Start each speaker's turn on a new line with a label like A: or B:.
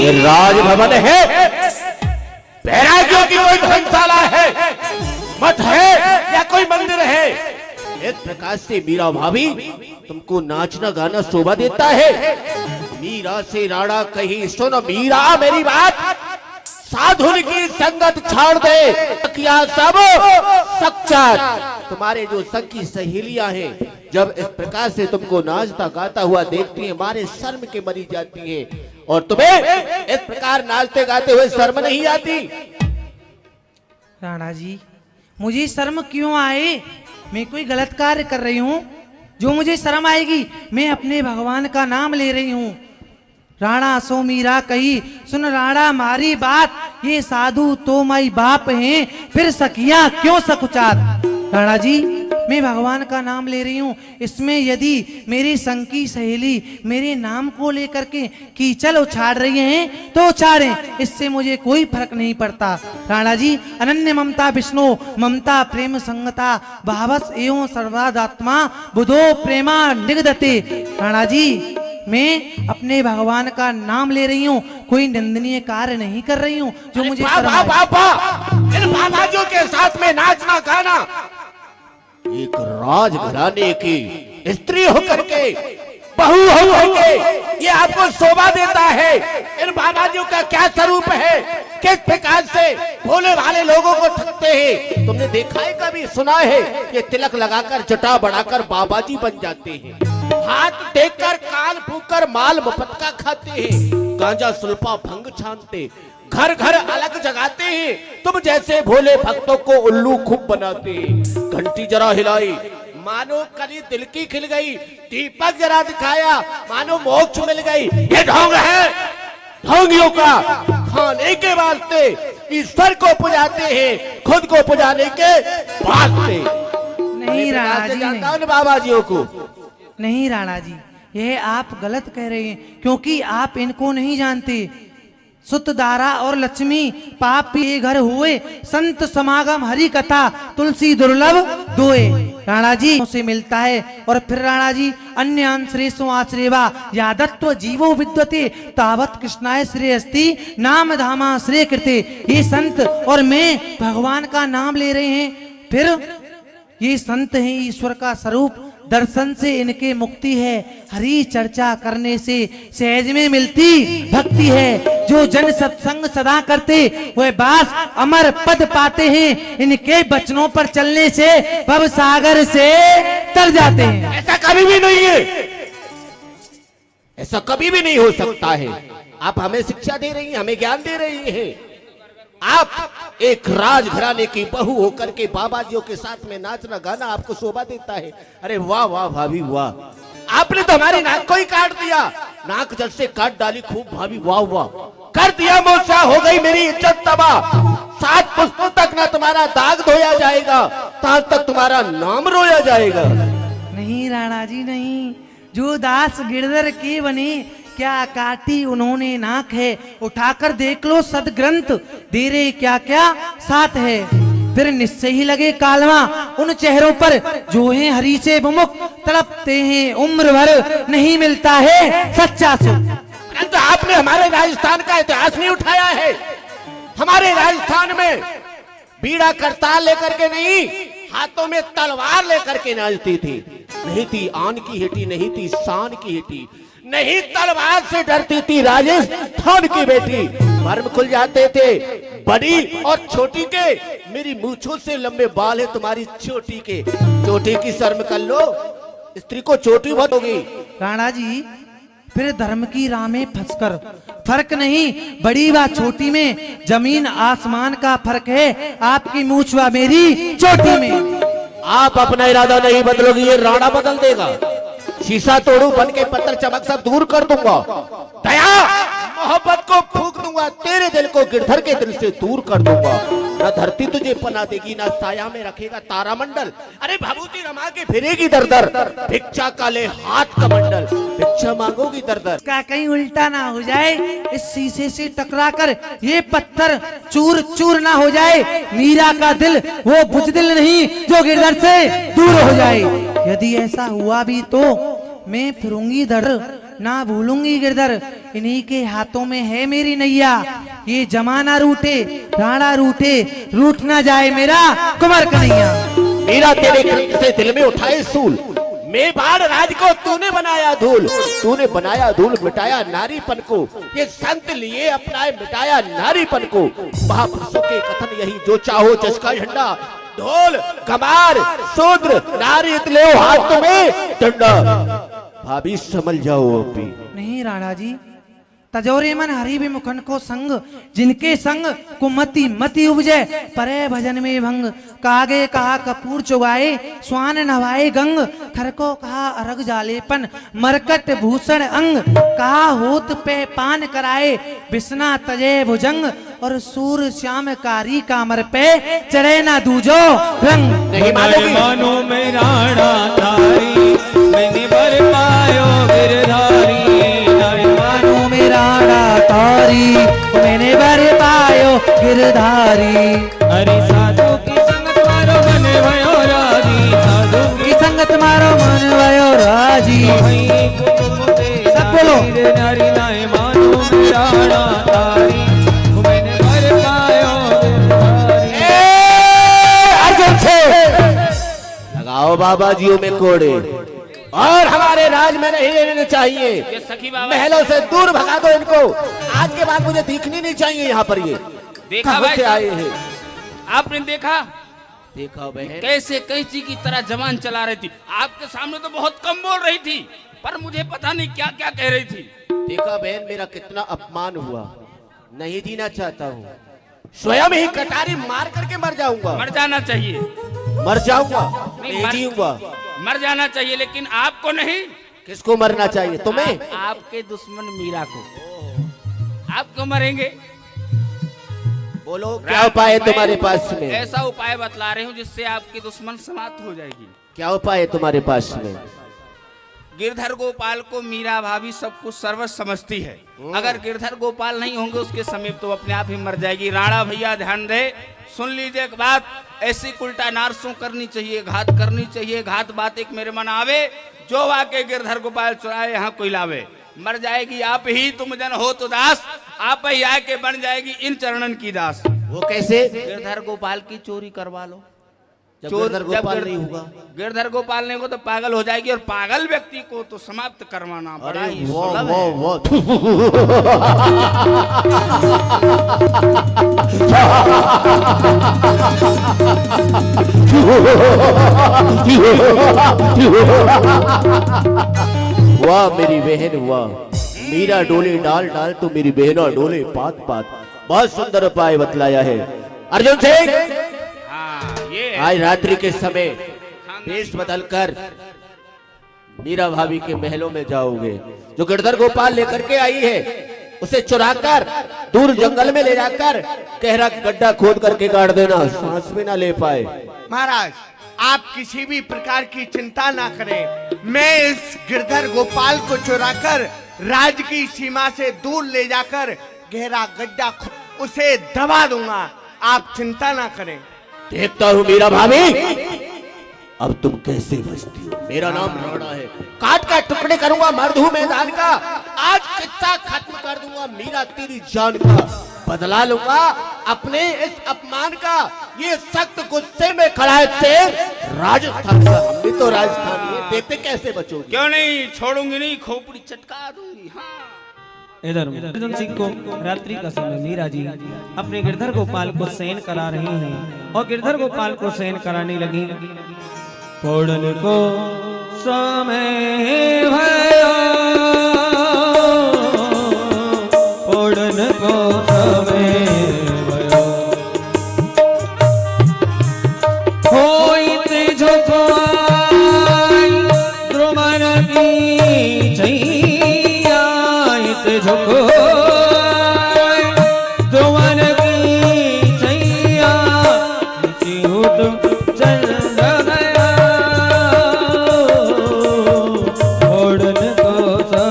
A: ये राजभवन है, बैरागियों की कोई धर्मशाला है, मठ है या कोई मंदिर है? इस प्रकार से मीरा भाभी तुमको नाचना गाना शोभा देता है? मीरा से राणा कही, सुनो मीरा मेरी बात, साधुन की संगत छोड़ दे, क्या सब सच्चा। तुम्हारे जो संग की सहेलियां हैं, जब इस प्रकार से तुमको नाचता गाता हुआ देखती हैं, मारे शर्म के मरी जाती हैं। और तुम्हें इस प्रकार नाचते गाते हुए शर्म नहीं आती?
B: राणा जी, मुझे शर्म क्यों आए? मैं कोई गलत कार्य कर रही हूँ जो मुझे शर्म आएगी? मैं अपने भगवान का नाम ले रही हूँ। राणा सो मीरा कही, सुन राणा मारी बात, ये साधु तो माई बाप हैं, फिर सखियां क्यों सकुचात। राणा जी, मैं भगवान का नाम ले रही हूँ, इसमें यदि मेरी संग की सहेली मेरे नाम को लेकर के कीचल उछाड़ रही हैं तो उछाड़ें, इससे मुझे कोई फर्क नहीं पड़ता। राणा जी, अनन्य ममता विष्णु ममता प्रेम संगता भावस एवं सर्वादात्मा बुधो प्रेमा निगदते। राणा जी, मैं अपने भगवान का नाम ले रही हूँ, कोई निंदनीय कार्य नहीं कर रही हूँ जो मुझे
A: इन बाबाजियों के साथ में नाचना गाना, एक राजघराने की स्त्री होकर के, बहू होके ये आपको शोभा देता है? इन बाबाजियों का क्या स्वरूप है? किस प्रकार से भोले भाले लोगों को ठगते हैं? तुमने देखा है, कभी सुना है? ये तिलक लगाकर जटा बढ़ाकर बाबाजी बन जाते हैं, हाथ देखकर कान फूंककर माल मुफ्त का खाते हैं, गांजा सुल्फा भंग छानते, घर घर अलग जगाते हैं, तुम जैसे भोले भक्तों को उल्लू खूब बनाते हैं। घंटी जरा हिलाई, मानो कली दिल की खिल गई, दीपक जरा दिखाया, मानो मोक्ष मिल गई। ये ढोंग है, ढोंगियों का खाने के वास्ते ईश्वर को पुजाते हैं, खुद को पुजाने के वास्ते
B: नहीं। राणा जी,
A: जानता हूं बाबाजियों को।
B: नहीं राणा जी, यह आप गलत कह रहे हैं, क्योंकि आप इनको नहीं जानते। सुतदारा और लक्ष्मी पाप ये घर हुए, संत समागम हरि कथा तुलसी दुर्लभ दोए। राणा जी से मिलता है। और फिर राणा जी, अन्य अंश्रेषो आश्रेवा यादत्व जीवो विद्वते तावत कृष्णाय श्रेयस्ति नाम धामा श्रेय कृते। ये संत और मैं भगवान का नाम ले रहे हैं, फिर ये संत हैं ईश्वर का स्वरूप, दर्शन से इनके मुक्ति है, हरि चर्चा करने से सहज में मिलती भक्ति है। जो जन सत्संग सदा करते वह बास अमर पद पाते हैं, इनके वचनों पर चलने से भव सागर से तर जाते हैं।
A: ऐसा कभी भी नहीं है, ऐसा कभी भी नहीं हो सकता है। आप हमें शिक्षा दे रही हैं, हमें ज्ञान दे रही हैं। आप एक राजघराने की बहू होकर के बाबाजियों के साथ में नाचना गाना आपको शोभा देता है? अरे वाह वाह भाभी वाह, आपने तो हमारी नाक को ही काट दिया, नाक जल से काट डाली खूब भाभी, वाह वाह कर दिया मोर्चा, हो गई मेरी इज्जत तबाह। 7 पुष्पों तक ना तुम्हारा दाग धोया जाएगा, तब तक तुम्हारा नाम रोया जाएगा।
B: नहीं राणा जी नहीं, जो दास गिरधर के बने, क्या काटी उन्होंने नाक है, उठाकर देख लो सदग्रंथ, दे रे क्या क्या साथ है। फिर निश्चय ही लगे कालवा उन चेहरों पर जो हैं हरि से विमुख, तड़पते हैं उम्र भर, नहीं मिलता है सच्चा सुख।
A: परंतु आपने हमारे राजस्थान का इतिहास नहीं उठाया है। हमारे राजस्थान में बीड़ा करताल लेकर के नहीं, हाथों में तलवार लेकर के नाचती थी। नहीं थी आन की हेटी, नहीं थी शान की हेटी, नहीं तलवार से डरती थी राजस्थान की बेटी। मर्म खुल जाते थे बड़ी और छोटी के, मेरी मूंछों से लंबे बाल है तुम्हारी चोटी के, चोटी की शर्म कर लो, स्त्री को चोटी बहुत होगी।
B: राणा जी, फिर धर्म की राह में फंसकर फर्क नहीं, बड़ी व छोटी में जमीन आसमान का फर्क है, आपकी मूंछ व मेरी चोटी में।
A: आप अपना इरादा नहीं बदलोगे, ये राणा बदल देगा। शीशा तोड़ू बन के पत्थर चमक सब दूर कर दूंगा, दया मोहब्बत को फूंक दूंगा, तेरे दिल को गिरधर के दिल से दूर कर दूंगा। न धरती तुझे पना देगी, न साया में रखेगा तारामंडल। अरे भभूति रमा के फिरेगी दर दर, भिक्षा का ले हाथ कमंडल, भिक्षा मांगोगी दर दर।
B: क्या कहीं उल्टा ना हो जाए, इस शीशे से टकराकर ये पत्थर चूर चूर ना हो जाए। मीरा का दिल वो बुजदिल नहीं जो गिरधर से दूर हो जाए। यदि ऐसा हुआ भी तो मैं फिरूंगी दर, ना भूलूंगी गिरधर। इन्हीं के हाथों में है मेरी नैया। ये जमाना रूठे, राणा रूठे, रूठ ना जाए मेरा कुंवर कन्हैया।
A: मेरा तेरे कृत्य से दिल में उठाए सूल, मेवाड़ राज को तूने बनाया धूल, तूने बनाया धूल मिटाया नारीपन को, ये संत लिए अपनाए मिटाया नारीपन को। महापुरुषों के कथन यही, जो चाहो जिसका झंडा, ढोल कमार शूद्र नारी ले हाथ तुम्हें डंडा। भाभी समझ जाओ अभी।
B: नहीं राणा जी, तजोरे मन हरि भी मुखन को संग, जिनके संग कुमति मति उपजे, परे भजन में भंग। कागे कहा कपूर चुगाए, स्वान नवाए गंग, खर को कहा अरग जालेपन, मरकट भूषण अंग। कहा होत पे पान कराए, बिसना तजे भुजंग, और सूर श्याम कारी कामर पे चढ़े ना दूजो रंग।
A: नहीं
C: मानो में राणा तारी, मैंने बर पायो गिरधारी।
B: राणा तारी मैंने बर पायो गिरधारी।
C: अरे साधु की संगत मारो मन भयो राजी, साधु
B: की संगत मारो मन भयो राजी। सब बोलो।
C: नारी नाय मानो में राणा तारी, मैंने बर पायो गिरधारी।
A: अर्जुन से लगाओ बाबा जियों में कोड़े, और हमारे राज में नहीं रहने चाहिए। महलों से दूर भगा दो इनको, आज के बाद मुझे दिखनी नहीं चाहिए यहाँ पर। ये
D: देखा
A: कहाँ
D: भाई
A: से आए हैं?
D: आपने देखा
A: देखा बहन,
D: कैसे कैंची की तरह जबान चला रही थी। आपके सामने तो बहुत कम बोल रही थी, पर मुझे पता नहीं क्या क्या कह रही थी।
A: देखा बहन, मेरा कितना अपमान हुआ। नहीं जीना चाहता हूँ, स्वयं ही कटारी मार करके मर जाऊंगा।
D: मर जाना चाहिए,
A: मर जाऊंगा,
D: नहीं,
A: नहीं जीऊंगा।
D: मर जाना चाहिए, लेकिन आपको नहीं।
A: किसको मरना चाहिए? तुम्हें?
D: आपके दुश्मन मीरा को। आप क्यों मरेंगे?
A: बोलो क्या उपाय है तुम्हारे पास में?
D: ऐसा उपाय बतला रही हूँ जिससे आपकी दुश्मन समाप्त हो जाएगी।
A: क्या उपाय है तुम्हारे पास में?
D: गिरधर गोपाल को मीरा भाभी सब कुछ सर्वस्व समझती है। अगर गिरधर गोपाल नहीं होंगे उसके समीप तो अपने आप ही मर जाएगी। राणा भैया ध्यान दे, सुन लीजिए एक बात, ऐसी उल्टा नारसों करनी चाहिए, घात करनी चाहिए। घात बात एक मेरे मन आवे, जो आके गिरधर गोपाल चुराए यहाँ कोई लावे। मर जाएगी आप ही, तुम जन हो तो दास, आप ही आके बन जाएगी इन चरणन की दास।
A: वो कैसे?
D: गिरधर गोपाल की चोरी करवा लो।
A: जब गिरधर गोपाल नहीं होगा,
D: गिरधर गोपाल नहीं होगा तो पागल हो जाएगी, और पागल व्यक्ति को तो समाप्त करवाना बड़ा
A: अरे
D: ही
A: वो
D: सुलभ
A: वो
D: है।
A: वो वाह मेरी बहन वाह, मीरा डोले डाल डाल तो मेरी बहना डोले पात पात। बहुत सुंदर उपाय बतलाया है अर्जुन सिंह।
D: हाँ, ये है।
A: आज रात्रि के समय वेश बदलकर मीरा भाभी के महलों में जाओगे। जो गिरधर गोपाल लेकर के आई है उसे चुराकर दूर जंगल में ले जाकर गहरा गड्ढा खोद करके गाड़ देना, सांस भी ना ले पाए।
E: महाराज आप किसी भी प्रकार की चिंता ना करें, मैं इस गिरधर गोपाल को चुराकर राज की सीमा से दूर ले जाकर गहरा गड्ढा उसे दबा दूंगा, आप चिंता ना करें।
A: देखता हूँ मीरा भाभी अब तुम कैसे बचती हो। मेरा नाम राणा है, काट का टुकड़े करूंगा मर्द हूँ मैदान का। आज किस्सा खत्म कर दूंगा मीरा तेरी जान का, बदला लूंगा अपने इस अपमान का। ये सख्त गुस्से में खड़ा है शेर राजस्थान का, हम भी तो राजस्थानी है, देखते कैसे बचोगे।
D: क्यों नहीं, छोड़ूंगी नहीं, खोपड़ी चटका दूंगी। हाँ,
C: इधर अर्जुन सिंह को रात्रि का समय मीरा जी अपने गिरधर गोपाल को शयन करा रही हैं और गिरधर गोपाल को शयन कराने लगी। फोड़न को समय भयो, फोड़न को समय भयो, होइत झुकाई द्रुमन की छैया, झुको